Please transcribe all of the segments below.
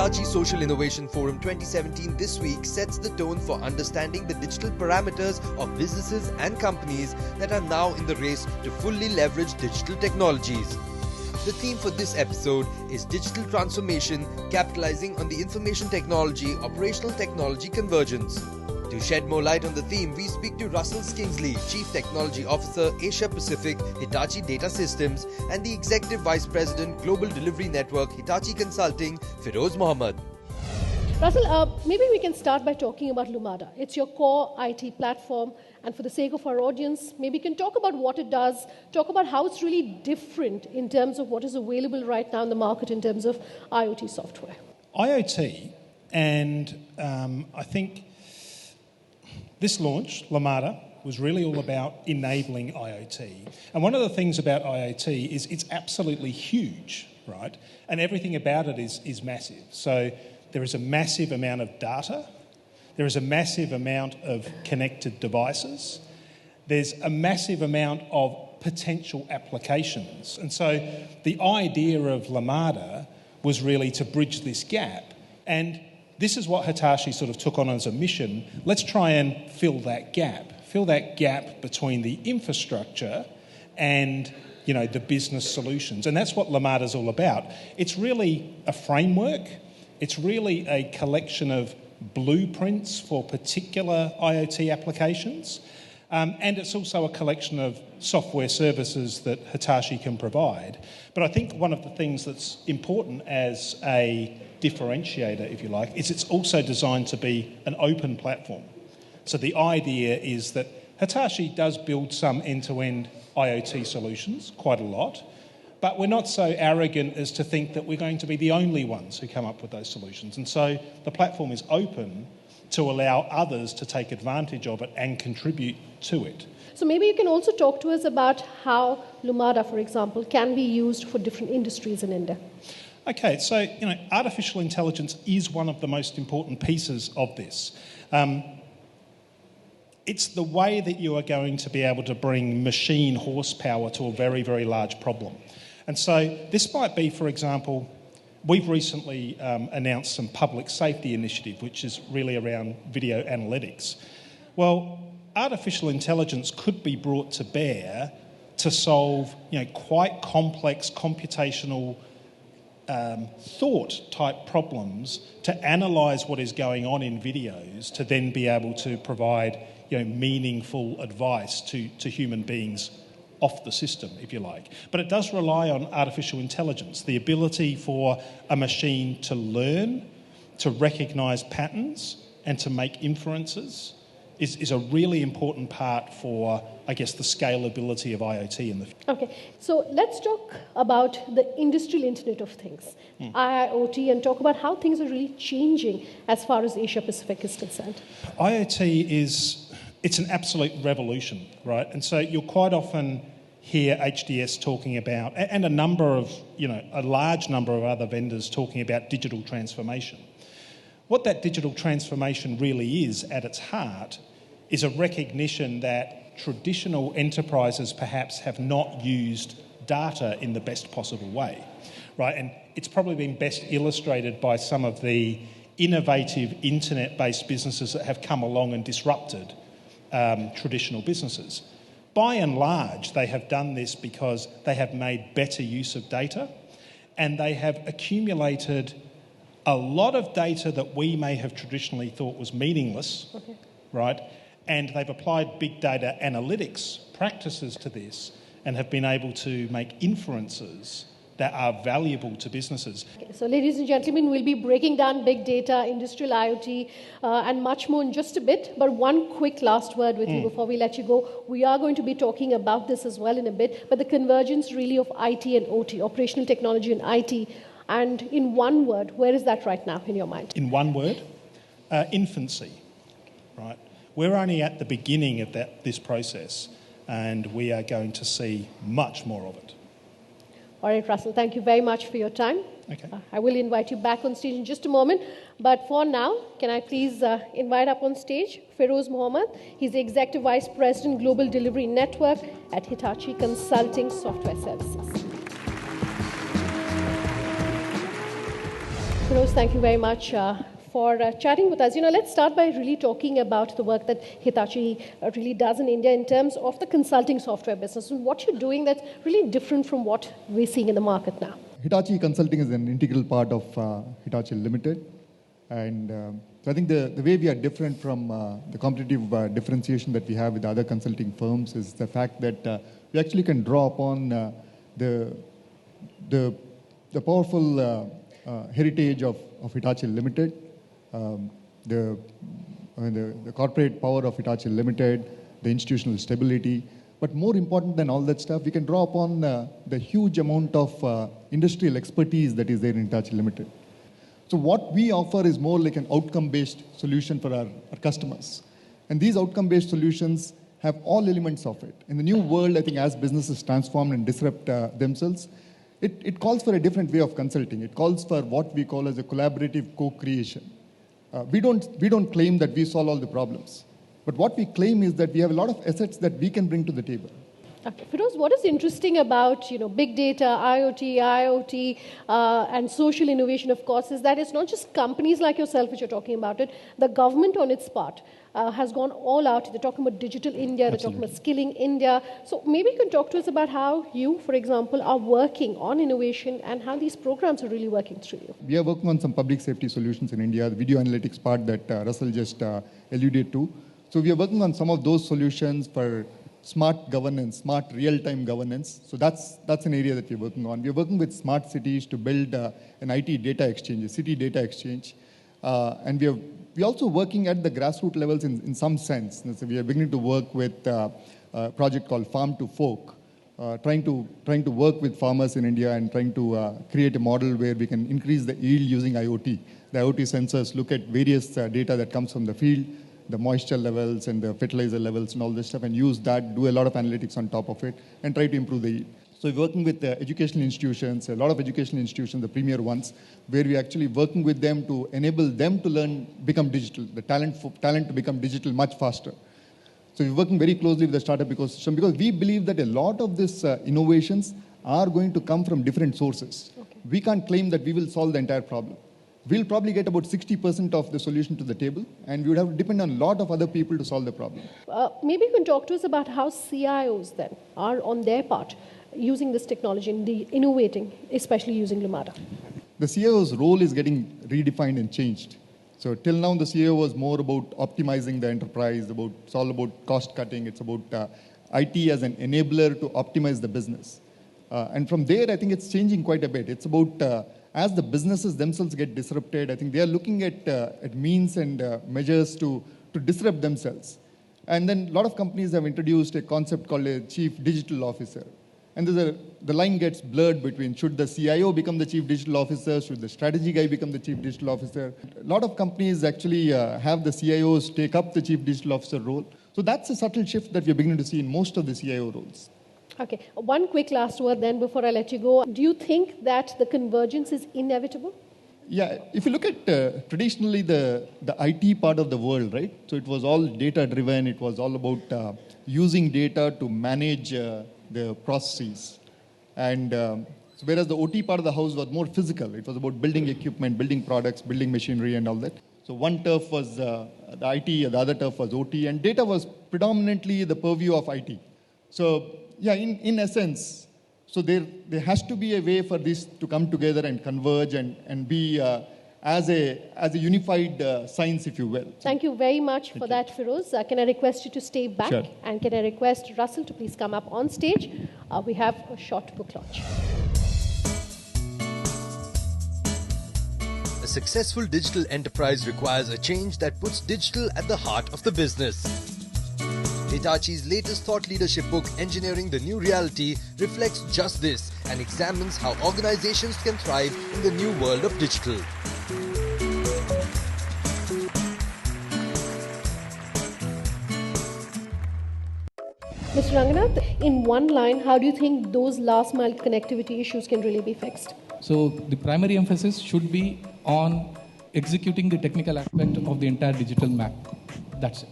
Hitachi Social Innovation Forum 2017 this week sets the tone for understanding the digital parameters of businesses and companies that are now in the race to fully leverage digital technologies. The theme for this episode is Digital Transformation, Capitalizing on the Information Technology, Operational Technology Convergence. To shed more light on the theme, we speak to Russell Kingsley, Chief Technology Officer, Asia Pacific, Hitachi Data Systems, and the Executive Vice President, Global Delivery Network, Hitachi Consulting, Feroz Mohammed. Russell, maybe we can start by talking about Lumada. It's your core IT platform, and for the sake of our audience, maybe you can talk about what it does, talk about how it's really different in terms of what is available right now in the market in terms of IoT software. IoT, and I think this launch, Lumada, was really all about enabling IoT. And one of the things about IoT is it's absolutely huge, right? And everything about it is massive. So there is a massive amount of data. There is a massive amount of connected devices. There's a massive amount of potential applications. And so the idea of Lumada was really to bridge this gap. And this is what Hitachi sort of took on as a mission. Let's try and fill that gap between the infrastructure and, the business solutions. And that's what Lumada's all about. It's really a framework. It's really a collection of blueprints for particular IoT applications. And it's also a collection of software services that Hitachi can provide. But I think one of the things that's important as a differentiator, if you like, is it's also designed to be an open platform. So the idea is that Hitachi does build some end-to-end IoT solutions, quite a lot, but we're not so arrogant as to think that we're going to be the only ones who come up with those solutions. And so the platform is open to allow others to take advantage of it and contribute to it. So maybe you can also talk to us about how Lumada, for example, can be used for different industries in India. Okay, so, artificial intelligence is one of the most important pieces of this. It's the way that you are going to be able to bring machine horsepower to a very, very large problem. And so this might be, for example, we've recently announced some public safety initiative, which is really around video analytics. Well, artificial intelligence could be brought to bear to solve, quite complex computational thought-type problems, to analyse what is going on in videos, to then be able to provide, meaningful advice to human beings off the system, if you like. But it does rely on artificial intelligence, the ability for a machine to learn, to recognise patterns, and to make inferences is a really important part for, I guess, the scalability of IoT in the future. Okay, so let's talk about the industrial Internet of Things, IoT, and talk about how things are really changing as far as Asia Pacific is concerned. IoT it's an absolute revolution, right? And so you'll quite often hear HDS talking about, and a large number of other vendors talking about digital transformation. What that digital transformation really is at its heart is a recognition that traditional enterprises perhaps have not used data in the best possible way, right? And it's probably been best illustrated by some of the innovative internet-based businesses that have come along and disrupted traditional businesses. By and large, they have done this because they have made better use of data, and they have accumulated a lot of data that we may have traditionally thought was meaningless, right? And they've applied big data analytics practices to this and have been able to make inferences that are valuable to businesses. Okay, so ladies and gentlemen, we'll be breaking down big data, industrial IoT, and much more in just a bit. But one quick last word with you before we let you go. We are going to be talking about this as well in a bit, but the convergence really of IT and OT, operational technology and IT. And in one word, where is that right now in your mind? In one word, infancy, right? We're only at the beginning of this process, and we are going to see much more of it. All right, Russell, thank you very much for your time. Okay. I will invite you back on stage in just a moment. But for now, can I please invite up on stage Feroz Mohammed. He's the Executive Vice President, Global Delivery Network at Hitachi Consulting Software Services. Feroz, thank you very much for chatting with us. Let's start by really talking about the work that Hitachi really does in India in terms of the consulting software business and what you're doing that's really different from what we're seeing in the market now. Hitachi Consulting is an integral part of Hitachi Limited. And so I think the way we are different from the competitive differentiation that we have with other consulting firms is the fact that we actually can draw upon the powerful heritage of Hitachi Limited, the corporate power of Hitachi Limited, the institutional stability. But more important than all that stuff, we can draw upon the huge amount of industrial expertise that is there in Hitachi Limited. So what we offer is more like an outcome-based solution for our customers. And these outcome-based solutions have all elements of it. In the new world, I think as businesses transform and disrupt themselves, it calls for a different way of consulting. It calls for what we call as a collaborative co-creation. We don't claim that we solve all the problems. But what we claim is that we have a lot of assets that we can bring to the table. Okay. Feroz, what is interesting about big data, IoT, and social innovation, of course, is that it's not just companies like yourself which are talking about it. The government on its part has gone all out. They're talking about digital India, Absolutely. They're talking about skilling India. So maybe you can talk to us about how you, for example, are working on innovation and how these programs are really working through you. We are working on some public safety solutions in India, the video analytics part that Russell just alluded to. So we are working on some of those solutions for smart governance, smart real-time governance. So that's an area that we're working on. We're working with smart cities to build an IT data exchange, a city data exchange. And we're also working at the grassroots levels in some sense. So we are beginning to work with a project called Farm to Fork, trying to work with farmers in India and trying to create a model where we can increase the yield using IoT. The IoT sensors look at various data that comes from the field, the moisture levels and the fertilizer levels and all this stuff, and use that, do a lot of analytics on top of it, and try to improve the yield. So we're working with educational institutions, a lot of educational institutions, the premier ones, where we're actually working with them to enable them to learn, become digital, the talent to become digital much faster. So we're working very closely with the startup ecosystem because we believe that a lot of these innovations are going to come from different sources. Okay. We can't claim that we will solve the entire problem. We'll probably get about 60% of the solution to the table, and we would have to depend on a lot of other people to solve the problem. Maybe you can talk to us about how CIOs then are on their part using this technology and innovating, especially using Lumada. The CIO's role is getting redefined and changed. So till now, the CIO was more about optimizing the enterprise, it's all about cost cutting, it's about IT as an enabler to optimize the business. And from there, I think it's changing quite a bit. It's about as the businesses themselves get disrupted, I think they are looking at means and measures to disrupt themselves. And then a lot of companies have introduced a concept called a chief digital officer. And the line gets blurred between should the CIO become the chief digital officer, should the strategy guy become the chief digital officer. A lot of companies actually have the CIOs take up the chief digital officer role. So that's a subtle shift that we're beginning to see in most of the CIO roles. Okay, one quick last word then before I let you go. Do you think that the convergence is inevitable? Yeah, if you look at traditionally the IT part of the world, right? So it was all data driven. It was all about using data to manage the processes. And so whereas the OT part of the house was more physical. It was about building equipment, building products, building machinery and all that. So one turf was the IT, the other turf was OT, and data was predominantly the purview of IT. So yeah, in essence, so there has to be a way for this to come together and converge and be as a unified science, if you will. Thank you very much for that, Feroz. Can I request you to stay back? Sure. And can I request Russell to please come up on stage? We have a short book launch. successful digital enterprise requires a change that puts digital at the heart of the business. Hitachi's latest thought leadership book, Engineering the New Reality, reflects just this and examines how organizations can thrive in the new world of digital. Mr. Ranganath, in one line, how do you think those last mile connectivity issues can really be fixed? So the primary emphasis should be on executing the technical aspect of the entire digital map. That's it.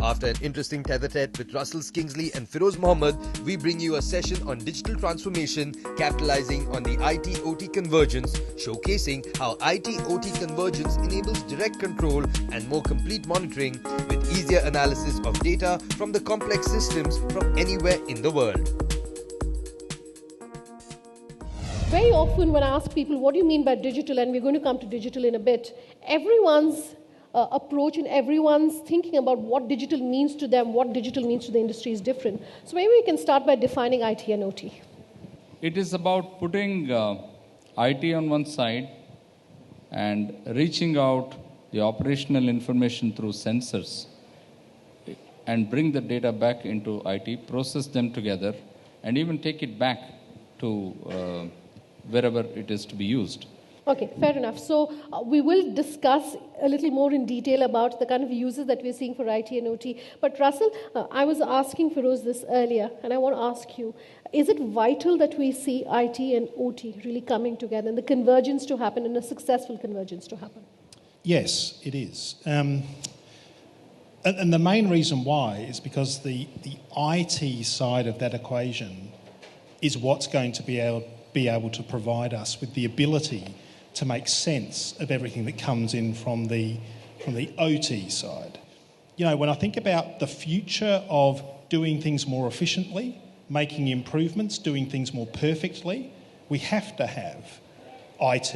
After an interesting tete-a-tete with Russell Kingsley and Feroz Mohammed, we bring you a session on digital transformation, capitalizing on the IT-OT convergence, showcasing how IT-OT convergence enables direct control and more complete monitoring with easier analysis of data from the complex systems from anywhere in the world. Very often when I ask people, what do you mean by digital, and we're going to come to digital in a bit, everyone's approach and everyone's thinking about what digital means to them, what digital means to the industry is different. So maybe we can start by defining IT and OT. It is about putting IT on one side and reaching out the operational information through sensors and bring the data back into IT, process them together, and even take it back to wherever it is to be used. Okay, fair enough. So we will discuss a little more in detail about the kind of uses that we're seeing for IT and OT. But Russell, I was asking Feroz this earlier, and I want to ask you, is it vital that we see IT and OT really coming together and the convergence to happen and a successful convergence to happen? Yes, it is. And the main reason why is because the IT side of that equation is what's going to be able to provide us with the ability to make sense of everything that comes in from the OT side. You know, when I think about the future of doing things more efficiently, making improvements, doing things more perfectly, we have to have IT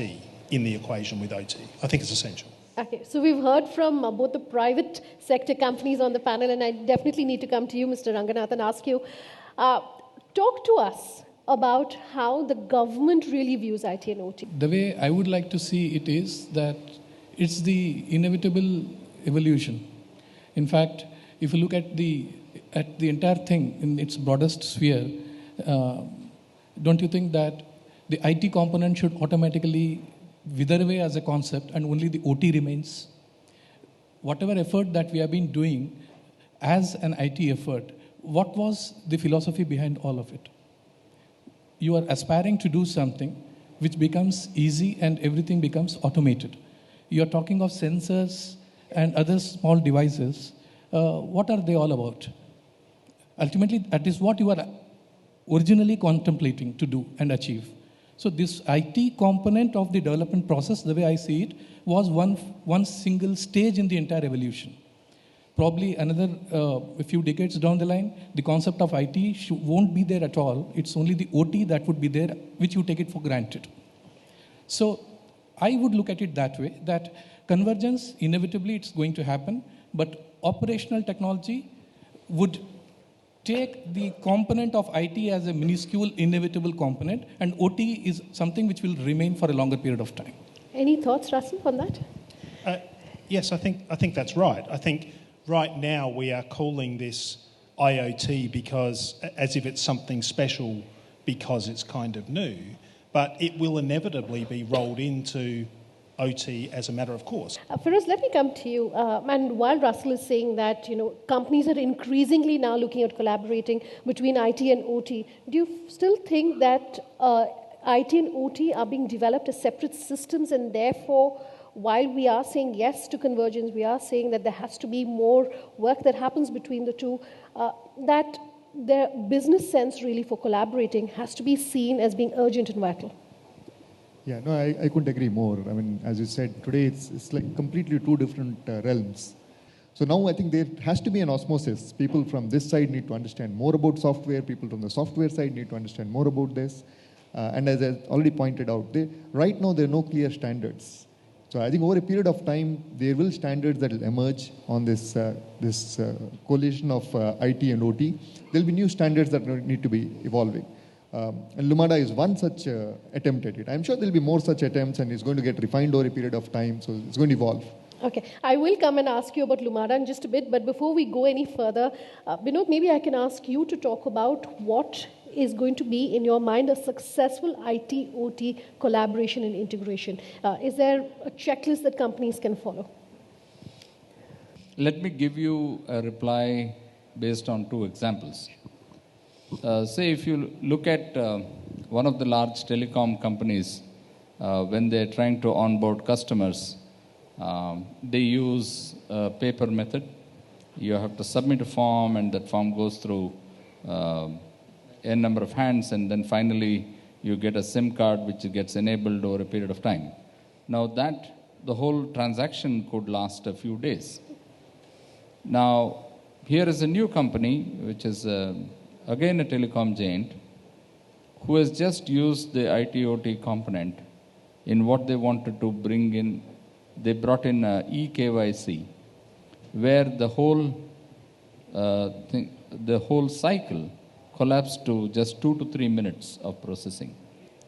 in the equation with OT. I think it's essential. Okay, so we've heard from both the private sector companies on the panel, and I definitely need to come to you, Mr. Ranganath, and ask you, talk to us about how the government really views IT and OT. The way I would like to see it is that it's the inevitable evolution. In fact, if you look at the entire thing in its broadest sphere, don't you think that the IT component should automatically wither away as a concept and only the OT remains? Whatever effort that we have been doing as an IT effort, what was the philosophy behind all of it? You are aspiring to do something which becomes easy and everything becomes automated. You are talking of sensors and other small devices. What are they all about? Ultimately, that is what you are originally contemplating to do and achieve. So this IT component of the development process, the way I see it, was one single stage in the entire evolution. Probably another a few decades down the line, the concept of IT won't be there at all. It's only the OT that would be there, which you take it for granted. So I would look at it that way, that convergence, inevitably it's going to happen, but operational technology would take the component of IT as a minuscule, inevitable component, and OT is something which will remain for a longer period of time. Any thoughts, Russell, on that? Yes, I think that's right. I think right now we are calling this IoT because as if it's something special because it's kind of new, but it will inevitably be rolled into OT as a matter of course. Feroz, let me come to you. And while Russell is saying that, companies are increasingly now looking at collaborating between IT and OT, do you still think that IT and OT are being developed as separate systems, and therefore, while we are saying yes to convergence, we are saying that there has to be more work that happens between the two, that the business sense really for collaborating has to be seen as being urgent and vital? Yeah, no, I couldn't agree more. I mean, as you said, today it's like completely two different realms. So now I think there has to be an osmosis. People from this side need to understand more about software. People from the software side need to understand more about this. And as I already pointed out, right now there are no clear standards. So I think over a period of time, there will standards that will emerge on this coalition of IT and OT. There will be new standards that need to be evolving. And Lumada is one such attempt at it. I'm sure there will be more such attempts, and it's going to get refined over a period of time, so it's going to evolve. Okay, I will come and ask you about Lumada in just a bit, but before we go any further, Vinod, maybe I can ask you to talk about what is going to be, in your mind, a successful IT-OT collaboration and integration. Is there a checklist that companies can follow? Let me give you a reply based on two examples. Say if you look at one of the large telecom companies, when they're trying to onboard customers, they use a paper method. You have to submit a form, and that form goes through n number of hands, and then finally you get a SIM card which gets enabled over a period of time. Now the whole transaction could last a few days. Now here is a new company which is again a telecom giant who has just used the IT-OT component in what they wanted to bring in. They brought in eKYC, where the whole cycle collapsed to just 2 to 3 minutes of processing.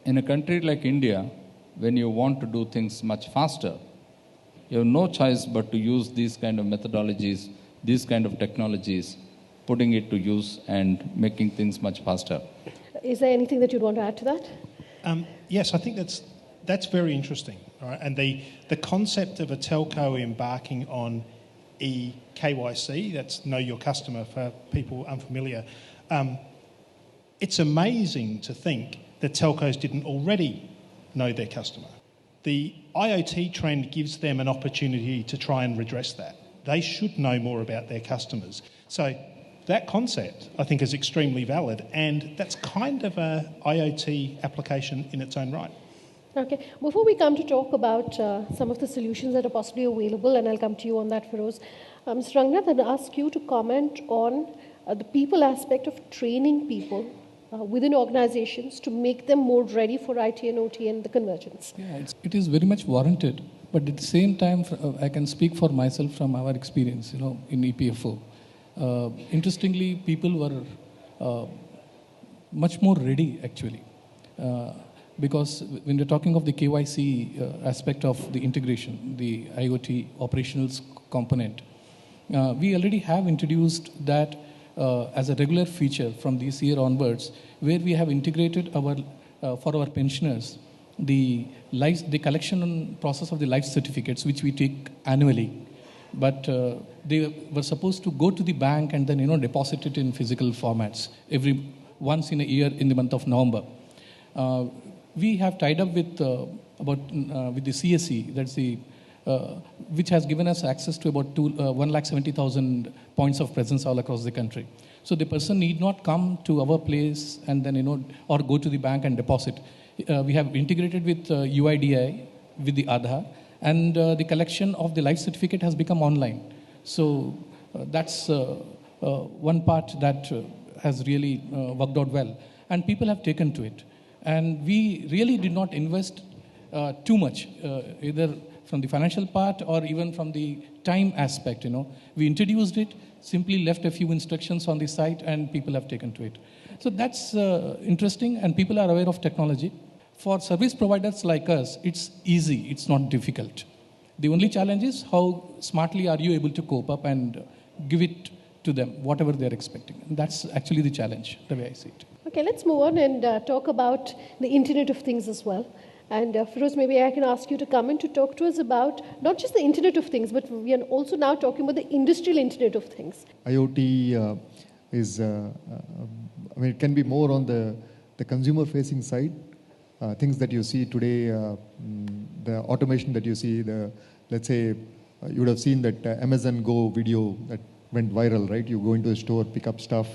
In a country like India, when you want to do things much faster, you have no choice but to use these kind of methodologies, these kind of technologies, putting it to use and making things much faster. Is there anything that you'd want to add to that? Yes, I think that's very interesting. Right? And the concept of a telco embarking on eKYC, that's Know Your Customer for people unfamiliar, it's amazing to think that telcos didn't already know their customer. The IoT trend gives them an opportunity to try and redress that. They should know more about their customers. So that concept, I think, is extremely valid, and that's kind of an IoT application in its own right. Okay. Before we come to talk about some of the solutions that are possibly available, and I'll come to you on that, Feroz, Mr. Rangnath, I'd ask you to comment on the people aspect of training people within organizations to make them more ready for IT and OT and the convergence. Yeah, it is very much warranted, but at the same time, I can speak for myself from our experience, in EPFO. Interestingly, people were much more ready, actually. Because when we're talking of the KYC aspect of the integration, the IoT operationals component, we already have introduced that as a regular feature from this year onwards, where we have integrated for our pensioners, the collection process of the life certificates, which we take annually. But they were supposed to go to the bank and then deposit it in physical formats once in a year in the month of November. We have tied up with the CSE, that's which has given us access to about 170,000 points of presence all across the country. So the person need not come to our place and then or go to the bank and deposit. We have integrated with UIDAI, with the Aadhaar, and the collection of the life certificate has become online. So that's one part that has really worked out well, and people have taken to it. And we really did not invest too much, either from the financial part or even from the time aspect. We introduced it, simply left a few instructions on the site, and people have taken to it. So that's interesting, and people are aware of technology. For service providers like us, it's easy, it's not difficult. The only challenge is how smartly are you able to cope up and give it to them, whatever they're expecting. And that's actually the challenge, the way I see it. Okay, let's move on and talk about the Internet of Things as well. And Feroz, maybe I can ask you to come in to talk to us about not just the Internet of Things, but we are also now talking about the industrial Internet of Things. IoT it can be more on the consumer-facing side. Things that you see today, the automation that you see, let's say you would have seen that Amazon Go video that went viral, right? You go into a store, pick up stuff,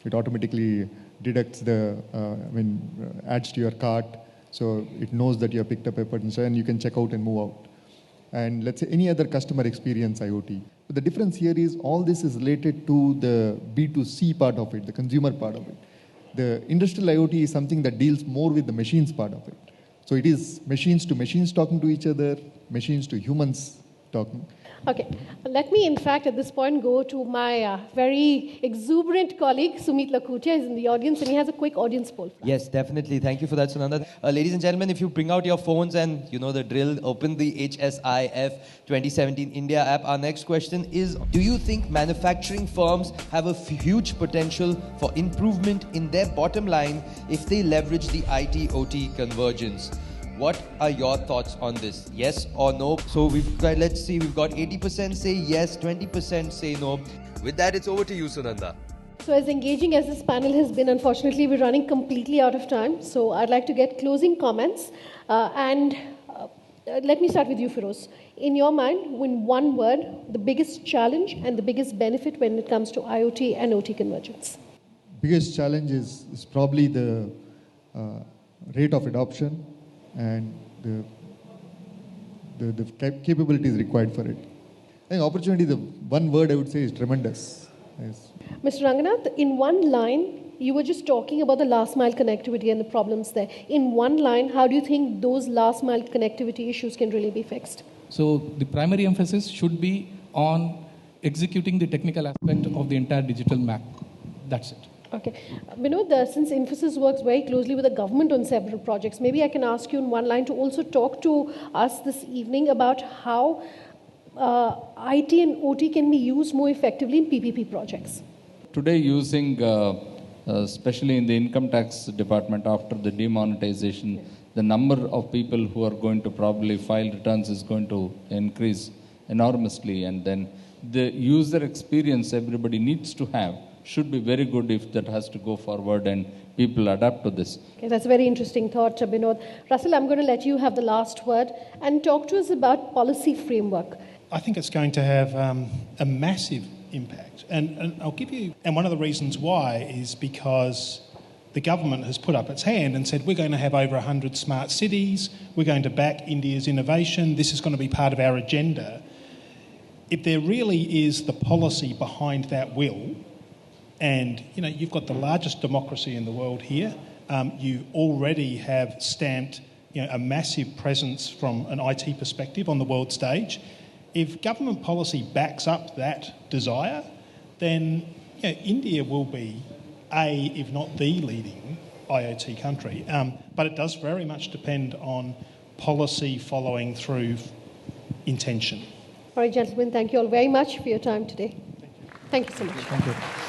it automatically deducts adds to your cart, so it knows that you have picked up a purchase and you can check out and move out. and let's say any other customer experience IoT. But the difference here is all this is related to the B2C part of it, the consumer part of it. The industrial IoT is something that deals more with the machines part of it. So it is machines to machines talking to each other, machines to humans talking. Okay, let me in fact at this point go to my very exuberant colleague Sumit Lakhutia. He's in the audience and he has a quick audience poll. Yes, definitely. Thank you for that, Sunanda. Ladies and gentlemen, if you bring out your phones and you know the drill, open the HSIF 2017 India app. Our next question is, do you think manufacturing firms have a huge potential for improvement in their bottom line if they leverage the IT-OT convergence? What are your thoughts on this? Yes or no? So we've got, let's see, we've got 80% say yes, 20% say no. With that, it's over to you, Sunanda. So as engaging as this panel has been, unfortunately, we're running completely out of time. So I'd like to get closing comments. Let me start with you, Feroz. In your mind, in one word, the biggest challenge and the biggest benefit when it comes to IoT and OT convergence? Biggest challenge is probably the rate of adoption and the capabilities required for it. I think opportunity, the one word I would say is tremendous. Yes. Mr. Ranganath, in one line, you were just talking about the last mile connectivity and the problems there. In one line, how do you think those last mile connectivity issues can really be fixed? So the primary emphasis should be on executing the technical aspect of the entire digital map. That's it. Okay. Vinod, since Infosys works very closely with the government on several projects, maybe I can ask you in one line to also talk to us this evening about how IT and OT can be used more effectively in PPP projects. Today, using, especially in the income tax department after the demonetization, the number of people who are going to probably file returns is going to increase enormously. And then the user experience everybody needs to have should be very good if that has to go forward and people adapt to this. Okay, that's a very interesting thought, Binod. Russell, I'm going to let you have the last word and talk to us about policy framework. I think it's going to have a massive impact. And I'll give you, and one of the reasons why is because the government has put up its hand and said, we're going to have over 100 smart cities, we're going to back India's innovation, this is going to be part of our agenda. If there really is the policy behind that will, and you know, you've got the largest democracy in the world here, you already have stamped a massive presence from an IT perspective on the world stage. If government policy backs up that desire, then India will be if not the leading IoT country. But it does very much depend on policy following through intention. All right, gentlemen, thank you all very much for your time today. Thank you so much. Thank you.